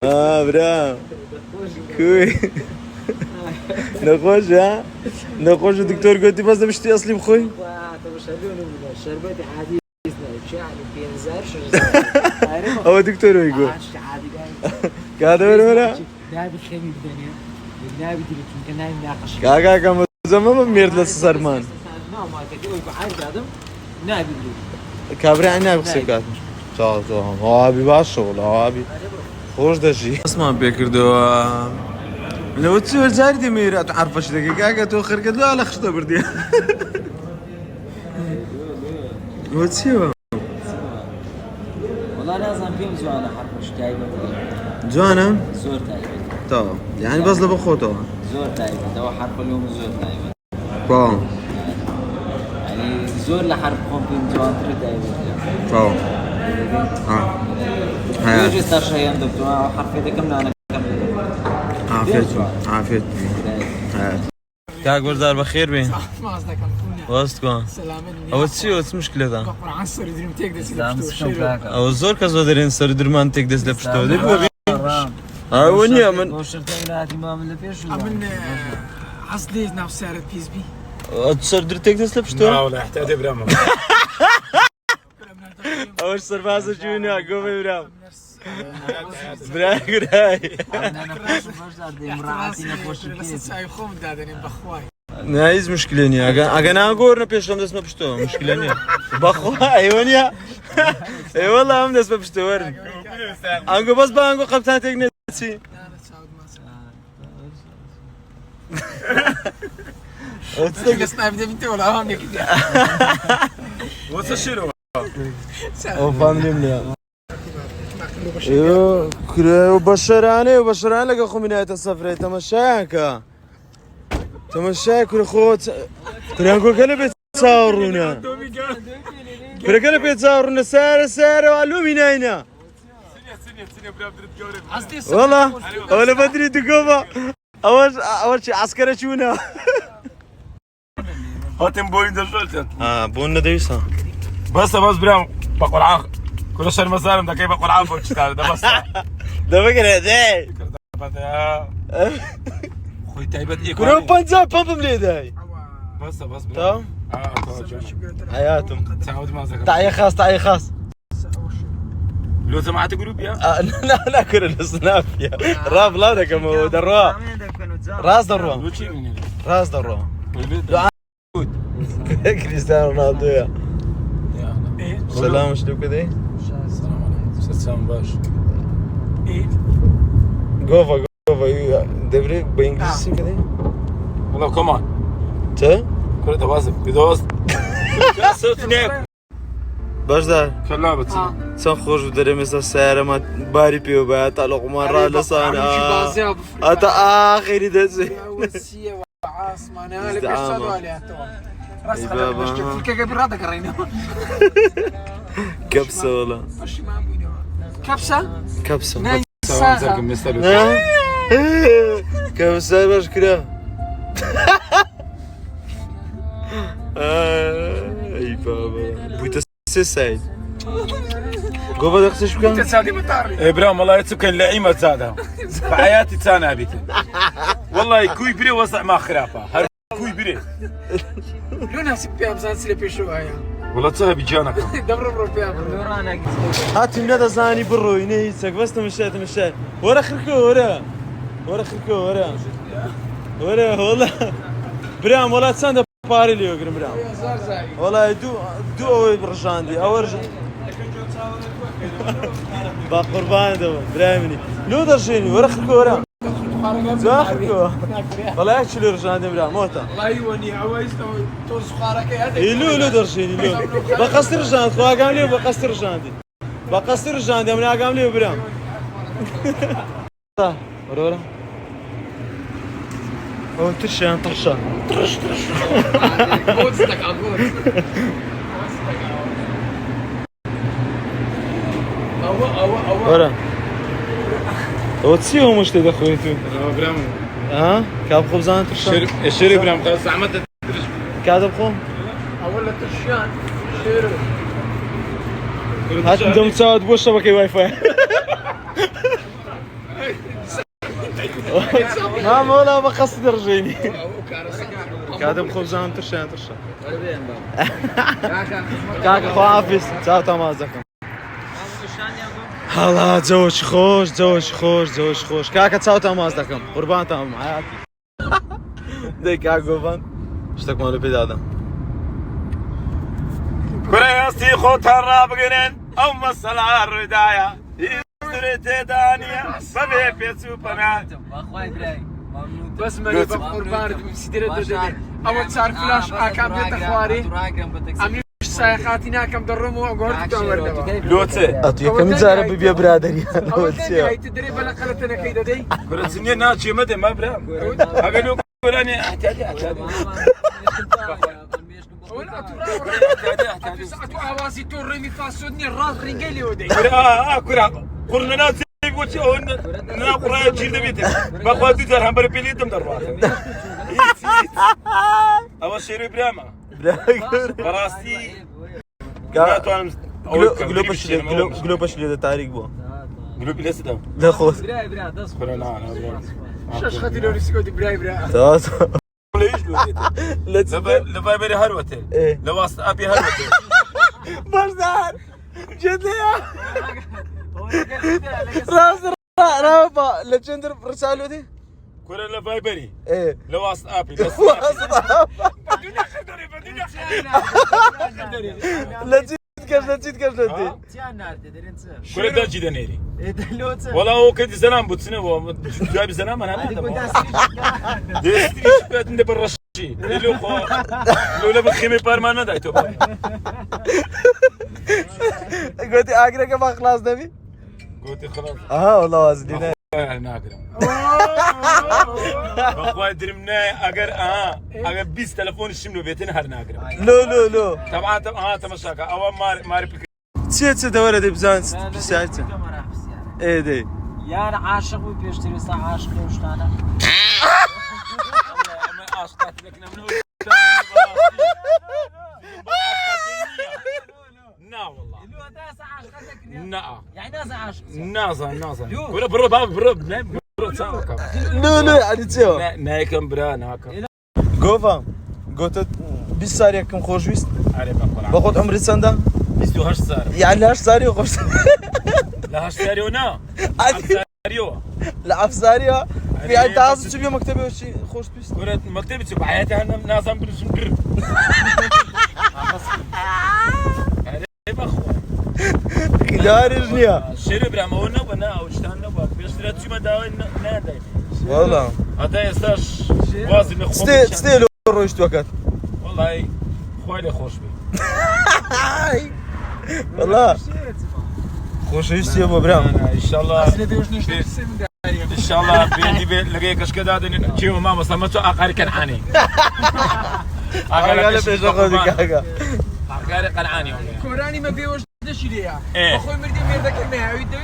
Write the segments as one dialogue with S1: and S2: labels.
S1: برام كوي نخوش ها نخوش الدكتور قلت بس بشتي اصلي بخوي
S2: طب شلونه من الشربات عادي شعر بينزرش
S1: هو دكتور يقول
S2: عادي
S1: قاعد ولا
S2: نابي خبيب دنيا نابي دي يمكن نايم ناقش
S1: كاكا كم زمان ميرد للسرمان
S2: ما كده عارف ادم نابي دي
S1: كابري عنا بسكات صح ابي باش شغل ابي خوش دشي اسمع بكردو لو تصير زاردي ميرا تعرف ايش دقيقة تو خير قد لا خشطة بردي وتصير
S2: والله لازم فيهم زوانا حرف مش تايبة
S1: جوانا
S2: زور تايبة
S1: طبعا يعني بس لبخوته
S2: زور تايبة ده حرف اليوم زور تايبة
S1: طبعا
S2: يعني زور لحرف قوم فيهم زوان تري تايبة
S1: طبعا
S2: يوجد استرشيان دكتور حرف إذا كمنا أنا
S1: عافيت كاك بردار بخير بين
S3: ما قصدك
S1: واسطكم
S3: سلامة
S1: او تشي وتس مشكلة ده
S3: بقر عنصر يدريم تيك دس لبشتو
S1: او زور كزو درين سر درمان تك دس لبشتو دي بو ونيا من
S3: من حصلي ناف سعر بيس بي
S1: تصر در تك دس لبشتو
S4: لا ولا احتاج برام
S1: اوش سر بازا جونيا قومي برام براي براي
S3: سايخوم دادني بخواي
S1: نايز مشكلة انا اقول نبيش لم دسمة بشتو مشكلة بخوا ايوانيا اي والله هم دسمة بشتو ورن انقو بس بانقو قبتان تك نسي
S3: تيك سنايب دي بنتي ولا هون كده
S4: وصل
S1: او فاملي مليا ايوه كره وبشراني لقى خو من نهاية السفرة تمشاك كره خوت كره نقول كله بيتصاورونا كره كله بيتصاورونا سارة وقالوا مين هنا والله ولا بدري تقوم اول شيء عسكرة شونا
S4: هاتم بوين دلتن
S1: بونا ديسا
S4: بس برام بقول عاق كل شهر مسالم ده كيف بقول عاق وتشتغل ده بس
S1: ده فكرة ده
S4: خوي تايبت ايه
S1: كره بانزا بامبم ليه ده
S4: بس
S1: تمام حياتهم
S4: تعود ما زكى
S1: تعية خاص
S4: لو سمعت جروب يا
S1: لا كره السناب يا راب لا ده كم دروا راس دروا راس دروا كريستيانو رونالدو يا سلام شلو كده
S4: السلام عليكم سلام باش
S1: جوفا دبري بإنجليزي كده
S4: والله كمان
S1: تا
S4: كل ده بس بدوس صوت نيب
S1: باش دار
S4: كلا بس
S1: سان خوش بدري مثل سعر ما باري بيو بات على مرة لسانا أتا آخري دزي
S3: وسية وعاص ما أنا اللي بيشتغلوا عليها راس خلاص بشتغل في كيكة برادة قرينا
S1: كبسة والله
S3: كبسة
S4: سلام زرق مثل
S1: كبسة باش كده اي بابا بويت سعيد قوبا دقت شو كان؟
S3: تساعدي مطاري
S4: ابراهيم والله يتسكن لعيمة زادها بحياتي تانا بيت والله كوي بري وسع ما خرافة هر كوي بري
S3: لونها سبيها بزان سلبي شو هاي
S4: والله تصير بيجانا
S3: دبر بيها
S1: هاتي من هذا زاني برو ينيسك بس تمشي ورا خركو ورا والله برام ولا تساند باري ليو قرم برام والله دو اوي برجاندي اورج باقربان دو برامني لو درجيني ورا خركو ورا زاخركو والله ايش اللي رجاندي برام موتا
S3: الله يوني عوايز توز خارك هذا
S1: لو درجيني لو بقصر رجاندي خو قام لي بقصر رجاندي من قام لي برام ورا او ترشان طرش
S3: قوتك عقود
S1: ورا او تسيهم مش تدخلتوا
S4: ابراهيم
S1: ها كاب خبزان ترشان
S4: الشري ابراهيم خلاص عملت
S1: كادب خو
S3: اول ترشان شيرو
S1: هات انت مساعد بوش شبكه واي فاي ماما ولا بقصد رجيني كاتب خبزان ترشان كاكا خو عافيس تاو تمازكم هلا زوج خوش كاكا تاو تمازكم قربان تام حياتي ديك عقوبان اشتك مالو بيدادا
S4: كريستي خوتها رابقنن أم الصلاة الرداية يسرتي دانية ببي بيتسو بنا
S2: اخوي براي
S3: بس ما يبقى قربان بسيدرة دودي أول صار فلاش أكام بيت أخواري أمي سايقاتنا كم درمو أقعد تأمر
S4: لوتي
S1: أطيب كم زارة بيبيا برادري
S3: أول تاني هاي تدري بلا قلتنا كيدا دي
S4: كريستي ناتشي مدى ما برا أقولوا كلاني احتاجي
S3: ولا أتو أواسي تورمي فاسودني الراس رجالي ودي
S4: كرا قرنا ناس يقولش هون نا قرا جير دبيت بخواتي دار هم بربيلي دم دربات أول شيء بريما براستي
S1: قلوبش لي تاريخ بو
S4: قلوب ليس دم
S1: لا خوت
S2: براي داس
S3: شاش خاتي لو نسكوتي براي
S1: تاس
S4: لو بيري هروته لو واسط أبي هروته
S1: برزار جد يا راس رابا لجندر رسالو دي
S4: كل لو بيري
S1: ايه
S4: لو واسط أبي
S1: لجيت كاش لدي
S4: كل ده جدا نيري والله هو كده زنام بتسنه هو جايب زنام أنا دستريش بتنده بالرشي لو خو لو بخيمة بارمانة دايتو
S1: قلت اقرا كما خلاص نبي
S4: قلت خلاص
S1: والله وازلينا
S4: ناقرم اخوي درمنا اگر 20 تلفون الشملو بيتنا هر ناقرم
S1: لو
S4: طبعا تمشاك اول ما ريبليك
S1: تشيت دوره دي بزان بساعته ايه دي
S2: يعني عاشق وبيشتري ساعة عاشق وشتانا
S4: عاشقات لك من نا والله نا
S2: يعني ناس عاشق
S4: نازا ولا برا
S1: لو يعني تشو
S4: نايكم برا ناكم
S1: قوفا قلت 20 ساري كم خوشويست
S4: علي بقول
S1: باخذ عمري سندا
S4: 28 صار
S1: يعني لاش ساري وخش
S4: لا ساريو نا ساريو
S1: لا ساري في عند عاصم شو بيوم مكتبي وشي خوش بيست
S4: كرة مكتبي تبع حياتي أنا نازم برسم كر
S1: كده رجليا
S4: شرب رمونا ونا وشتانا بق بيشتري تشي ما داوي نادي
S1: والله
S4: هذا يستاش واز المخبط
S1: ستيلو روشت وقت
S4: والله خوالي خوش بي
S1: والله خوش يست يا برام
S4: ان شاء الله ان شاء الله بيدي لقيك كذا تشيو ماما صمتو اقاري كنعاني
S1: قال في شغل كاكا
S4: اقاري كنعاني
S3: كوراني ما بيوش دشي ليا
S4: إيه.
S3: اخوي مردي ميردك ما يدوي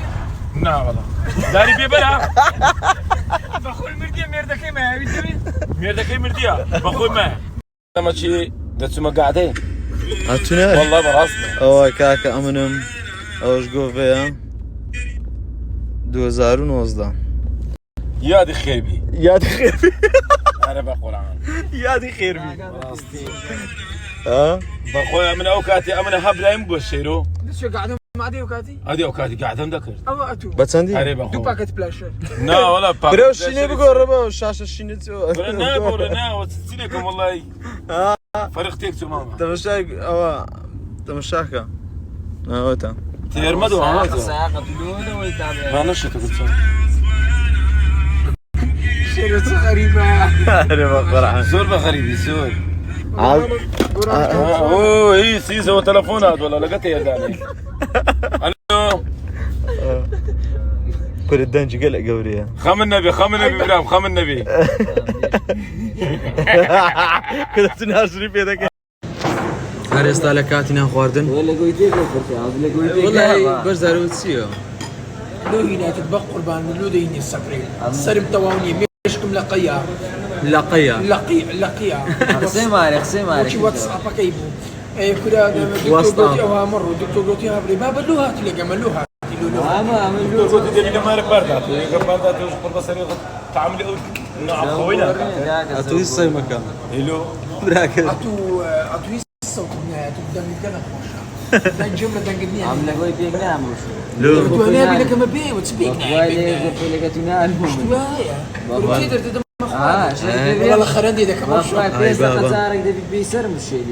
S4: لا والله داري بيبلا
S3: اخوي مردي ميردك ما يدوي
S4: ميردك مرديا بخوي ما ما شي دتسما قاعدين
S1: هاتوني
S4: والله براسنا
S1: اوه كاكا امنم اوش قوفيا 2019
S4: يا دي خيبي
S1: يا دي خيربي
S4: انا بقول عنه
S1: يا دي خيربي
S4: راستي
S1: ها
S4: بخويا من اوقاتي امنا هبلا يمبشروا
S3: شو قاعدين مع دي وكاتي
S4: هذه اوقاتي قاعد ذكر
S3: او اتو
S1: بس عندي
S4: اري
S3: تو
S4: بخو
S3: باكيت بلاشر
S4: لا ولا باك
S1: بريو شيني بقربه الشاشه شيني
S4: قولنا وتسينكم والله فرقتك تماما
S1: تمشاك او تمشاكا اوتا
S4: تيرمدوا هذا
S2: ساعة تلوده ويتابع
S4: ما نشط قلت
S3: شيرت غريبة
S1: غريبة قرعة
S4: زور بغريبي زور
S1: عاد
S4: اوه هي سيزو تلفونات ولا لقيت يا داني الو
S1: كل الدنج قلق قوريا
S4: خم النبي برام خم النبي
S1: كذا تناشري في ذاك هاري استالكاتنا خواردن
S2: ولا قويتي بفرتي ولا قويتي
S1: والله برز روتسيو
S3: لو هنا تتبقى قربان من لو ديني السفرين سرم تواني مشكم لقيا لقيا
S2: خسيماري
S3: وشي واتساب كيبو كده دكتور او مره دكتور قلتي هابري ما بلوها تلقى ملوها
S2: ما عملوا
S4: قلت لي ما ربرت قبل ذات قرب سريع تعمل لي نعم خوينا
S1: اتو يصي مكان
S4: هلو
S1: براك
S3: اتو الصوت هنا تبدا نتكلم لا جمله تنقدني
S2: عامله قوي بيك نعم
S1: لو
S3: تو هنا بينك ما بي وتسبيك
S2: والي قلت لك تنام
S3: شويه وكيدر تدم
S2: اه شيء
S3: والله الخرندي ذاك
S2: ما فاك بيس خسارك ده بيسر مش شيء